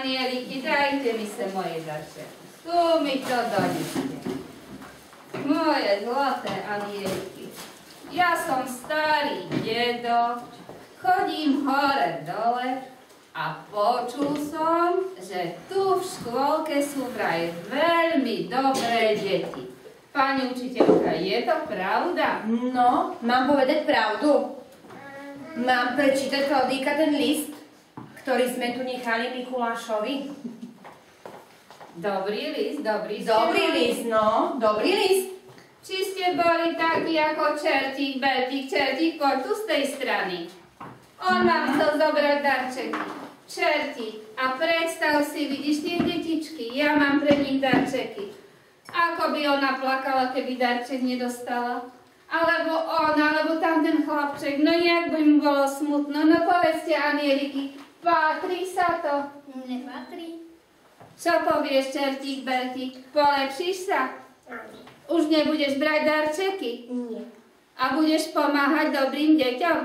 anieliky, dajte mi sa moje darčeky. Tu mi to doneste. Moje zlaté anieliky. Ja som starý dedo, chodím hore dole a počul som, že tu v škôlke sú vraj veľmi dobré deti. Pani učiteľka, je to pravda? No, mám povedať pravdu? Mám prečítať, Klaudíka, ten list, ktorý sme tu nechali Mikulášovi? Dobrý list, dobrý list, no, dobrý list. Či ste boli takí ako čertík, beltík, čertík, poď tu z tej strany. On vám chcel zobrať darčeky. Čertík, a predstav si, vidíš tie detičky, ja mám pre nich darčeky. Ako by ona plakala, keby darček nedostala? Alebo on, alebo tam ten chlapček, no jak by mu bolo smutno? No povedzte, anieliky, patrí sa to? Nepatrí. Čo povieš, čertík, beltík? Polepšíš sa? Už nebudeš brať darčeky? Nie. A budeš pomáhať dobrým deťom?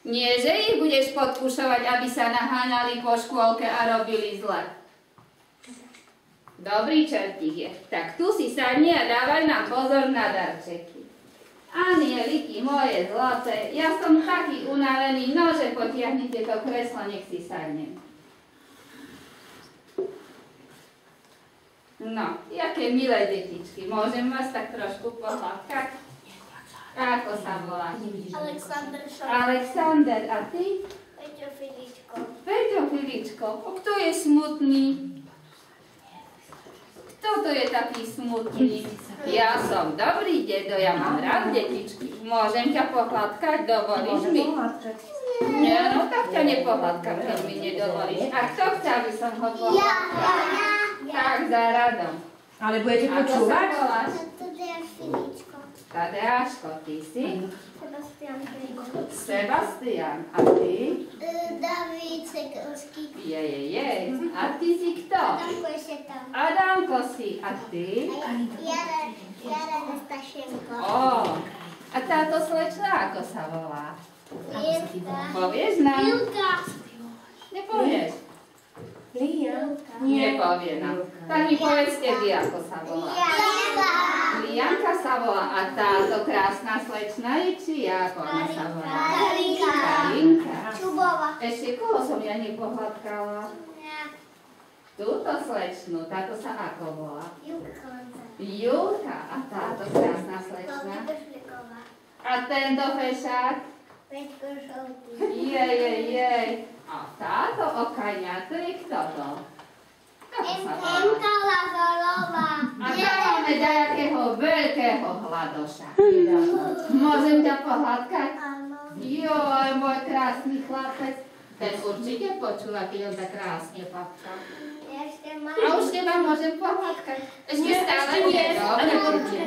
Nie, že ich budeš podkušovať, aby sa naháňali po škôlke a robili zle. Dobrý čertík je. Tak tu si sadni a dávaj nám pozor na darčeky. Anieliky moje zlaté, ja som taký unavený, nože potiahnite to kreslo, nech si sadnem. No, jaké milé detičky, môžem vás tak trošku pohľadkať? Ako sa voláš? Alexander Šof. Alexander, a ty? Peťo Filičko. Peťo Filičko, kto je smutný? Kto to je taký smutný? Ja som dobrý dedo, ja mám rád detičky. Môžem ťa pohľadkať, dovolíš mi? Nie, no tak ťa nepohľadkám, keď mi nedovolíš. A kto chce, aby som ho pohľadkala? Tak, za radom. Ale budete počúvať? Ako sa voláš? Tadeáš Filičko. Tadeáško, ty si? Sebastian Filičko. Sebastian, a ty? David Sekelský. Je. A ty si kto? Adamko ešte tam. Adamko si, a ty? Jara Nestašenko. A táto slečna ako sa volá? Ilka. Povieš nám? Ilka. Nepovieš? Lia. Nepovie nám. Tak mi povedzte vy, ako sa volá. Ilka. Lianka sa volá. A táto krásna slečna je či ako ona sa volá? Karinka. Karinka. Čubova. Ešte koho som ja nepohľadkala? Túto slečnu, táto sa ako volá? Julka. Julka. A táto krásna slečna? Košliková. A tento fešák? Peťko Šolty. Jej. A táto okajňa, to je kto to? Ako sa volá? Emka Lazarová. A tam máme nejakého veľkého hladoša. Môžem ťa pohľadkať? Áno. Joj, môj krásny chlapec. Ten určite počúva, keď on tak krásne papka. Ešte mám. A už teba môžem pohľadkať. Ešte stále nie. Dobre.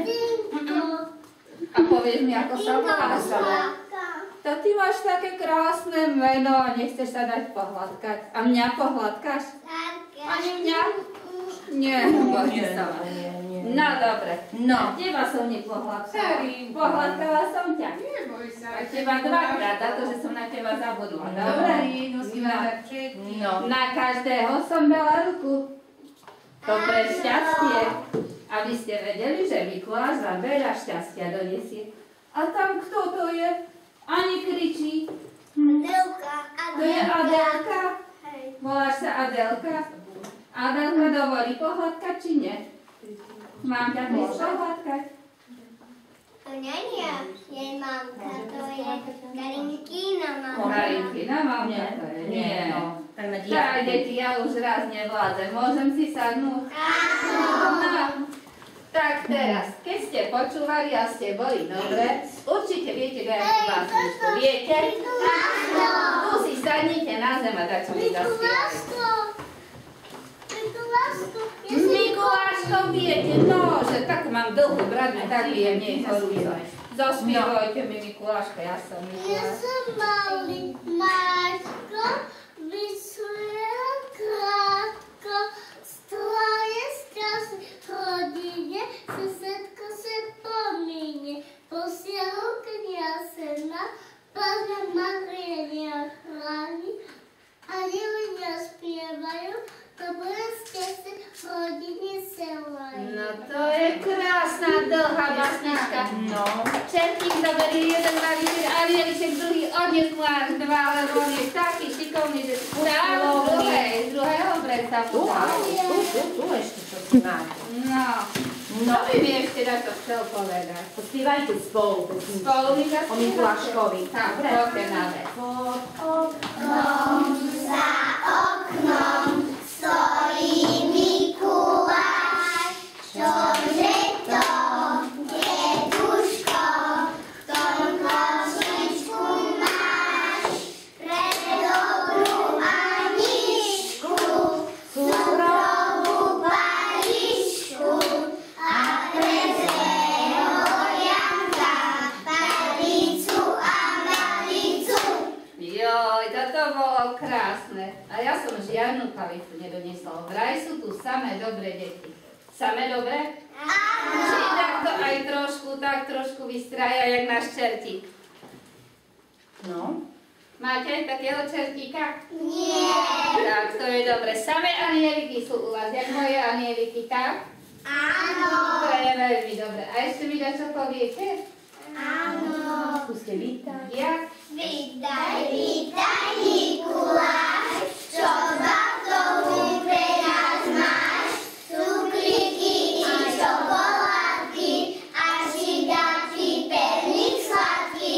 A povieš mi, ako sa voláš. To ty máš také krásne meno a nechceš sa dať pohľadkať. A mňa pohľadkáš? Ani mňa? Nie, nebojte sa. No dobre. No. Teba som nepohľadkala. Pohľadkala som ťa. Neboj sa. A teba dvakrát, za to, že som na teba zabudla. Dobre? Nosíme darčeky. No. Na každého som dala ruku. To pre šťastie. Aby ste vedeli, že Mikuláš vám veľa šťastia donesie. A tam kto to je? Ani kričí. Adelka. To je Adelka. Hej. Voláš sa Adelka? Adelka dovolí pohľadkať, či nie? Mám ťa prísť pohľadkať? To nie je jej mamka, to je Karinkina mamka. Karinkina mamka to je? Nie. Tak na Tak, deti, ja už raz nevládzem. Môžem si sadnúť? Áno. Tak teraz, keď ste počúvali a ste boli dobre, určite viete nejakú básničku. Viete? Tu si sadnite na zem a dačo mi zaspievajte. S Mikuláškom viete, no, že takú mám dlhú bradu, tak je mne horúco. Zaspievajte mi Mikuláška, ja som Ja Mikuláš. som malý Maťko, vyslel krátko, stroje strasy, rodine, susedko se pomíne, posiahu kniasena, Pane Marie nechráni, a jelenia spievajú, to to je krásna, dlhá básnička. No. Čertík zoberie jeden balíček, Anieliček druhý, odnes mu až dva, lebo on je taký šikovný, že právo z druhého breca podal. Tu ešte čo si máte. No. No by mi ešte na to chcel povedať. Pospívajte spolu. Spolu mi za O Mikuláškovi. Tak, poďte na vec. Za oknom stojí Mikuláš, čože to je duško, v tom košíčku máš pre dobrú Aničku, cukrovú paličku a pre zlého Janka palicu a malicu. Joj, toto bolo krásne. A ja som žiadnu palicu nedoniesla. Vraj sú tu samé dobré deti. Samé dobré? Áno. Či takto aj tak trošku vystraja, jak náš čertík. No. Máte aj takého čertíka? Nie. Tak, to je dobre. Samé anieliky sú u vás, jak moje anieliky, tak? Áno. To je veľmi dobre. A ešte mi dačo poviete? Áno. Skúste vítať. Jak? Vítaj, vítaj, Mikuláš, čo zlatou pre nás máš, cukríky i čokoládky, a šidáky, perník sladký,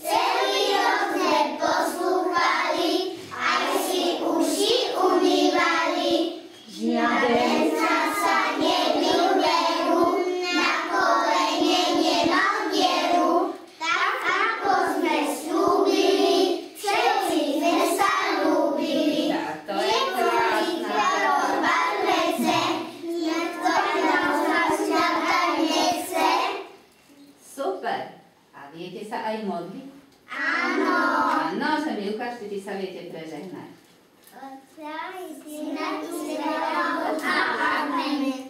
celý rok sme poslúchali, aj si uši umývali. Žiaden z nás sa nebil veru, na kolene nemal vieru, tak ako sme slúbili, všetci sme sa ľúbili. Tak, to je krásna. Super. A viete sa aj modliť? Áno. Áno, že mi ukážte, či sa viete prežehnať.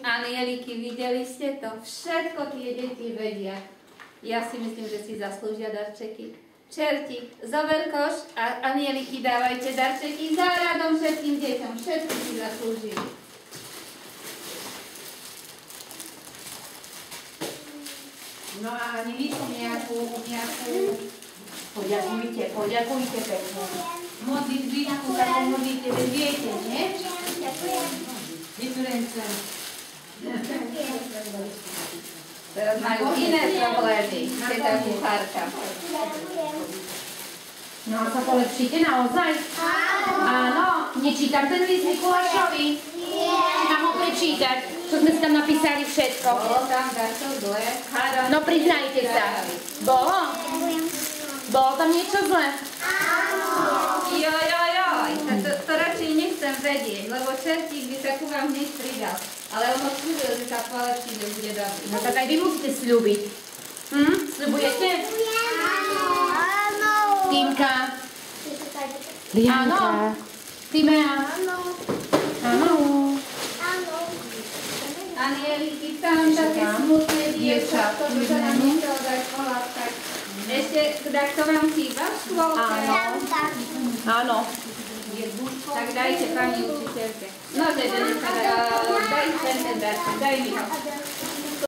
Anieliky, videli ste to? Všetko tie deti vedia. Ja si myslím, že si zaslúžia darčeky. Čerti, zober koš a anieliky dávajte darčeky za radom všetkým deťom. Všetci si zaslúžili. No a ani vy nejakú... Poďakujte pekne. Modlitbičku takú modlíte, veď viete, nie? Vyturence. Teraz majú iné problémy. Teta kuchárka. No a sa polepšíte naozaj? Áno. Nečítam ten list Mikulášovi? Nie. Mám ho prečítať, čo sme si tam napísali všetko. Bolo tam dačo zlé. No priznajte sa. Bolo? Bolo tam niečo zlé? Joj. To radšej nechcem vedieť, lebo čertík by sa ku vám hneď pridal. Ale on ho slúbil, že sa polepší, že bude dobrý. No tak aj vy musíte sľubiť. Sľubujete? Áno. Týmka. Áno. Týmea. Áno. Anieliky, tam také smutné dievčatko, by sa nám nechcelo dať poláskať. Ešte, kto vám chýba v škôlke? Áno. Tak dajte pani učiteľke. No, že nechá daj ten darček, daj mi ho.